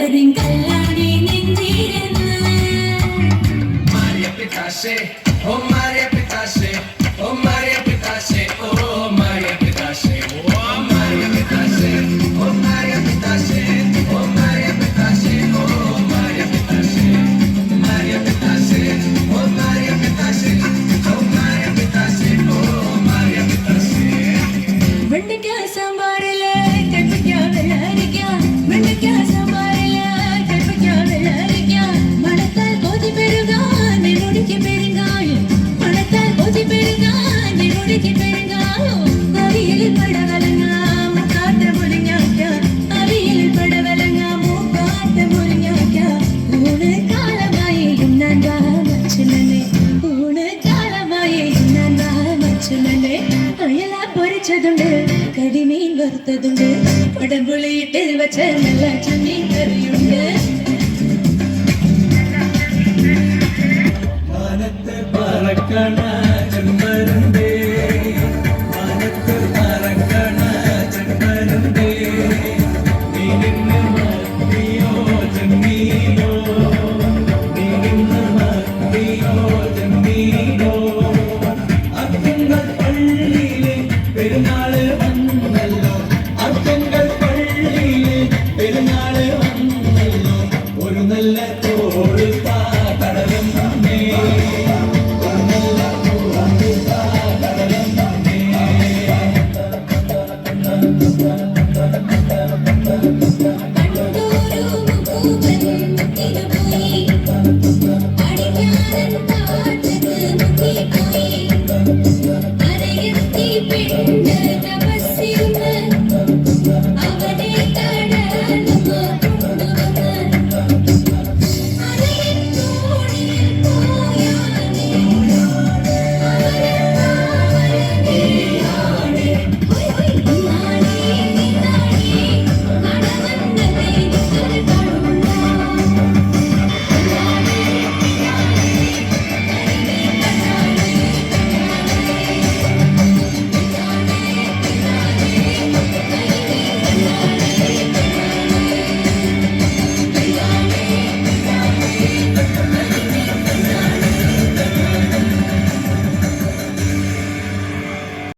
കരിങ്കല്ലാണി നെഞ്ചിരുന്ന് Maria Pitache, oh Maria Pitache, oh Maria Pitache, oh Maria Pitache, oh Maria Pitache, oh Maria Pitache, oh Maria Pitache, oh Maria Pitache, Maria Pitache, oh Maria Pitache, oh Maria Pitache, oh Maria Pitache. വെണ്ടയ്ക്ക സാമ്പാറില് കൈപ്പയ്ക്ക വെള്ളരിക്ക വെണ്ടയ്ക്ക സാമ്പാറില് കൈപ്പയ്ക്ക വെള്ളരിക്ക മണത്താൽ കൊതി പെരുകാൻ നിന്നുടിക്ക് പെരുങ്കായം മണത്താൽ കൊതി പെരുകാൻ നിന്നുടിക്ക് പെരുങ്കായം അവിയലിൽ പടവലങ്ങ മൂക്കാത്ത മുരിങ്ങാക്ക അവിയലിൽ പടവലങ്ങ മൂക്കാത്ത മുരിങ്ങാക്ക ഊണ് കാലമായി ഉണ്ണാൻ വാ മച്ചുലനെ ഊണ് കാലമായി ഉണ്ണാൻ വാ മച്ചുലനെ അയല പൊരിച്ചതുണ്ട് കരിമീൻ വറുത്തതുണ്ട് കുടംപുളിയിട്ട് വെച്ച നല്ല ചെമ്മീൻ കറിയുണ്ട് മാനത്ത് പറക്കണ ചെമ്പരുന്തേ മാനത്ത് പറക്കണ ചെമ്പരുന്തേ നീ നിന്ന് മത്തിയോ ചെമ്മീനോ നീ നിന്ന് മത്തിയോ ചെമ്മീനോ അക്കങ്ങൾ പള്ളിയിലെ പെരുന്നാള് വന്നല്ലോ അക്കങ്ങൾ പള്ളിയിലെ പെരുന്നാള് വന്നല്ലോ ഒരു നല്ല തോടുത്താ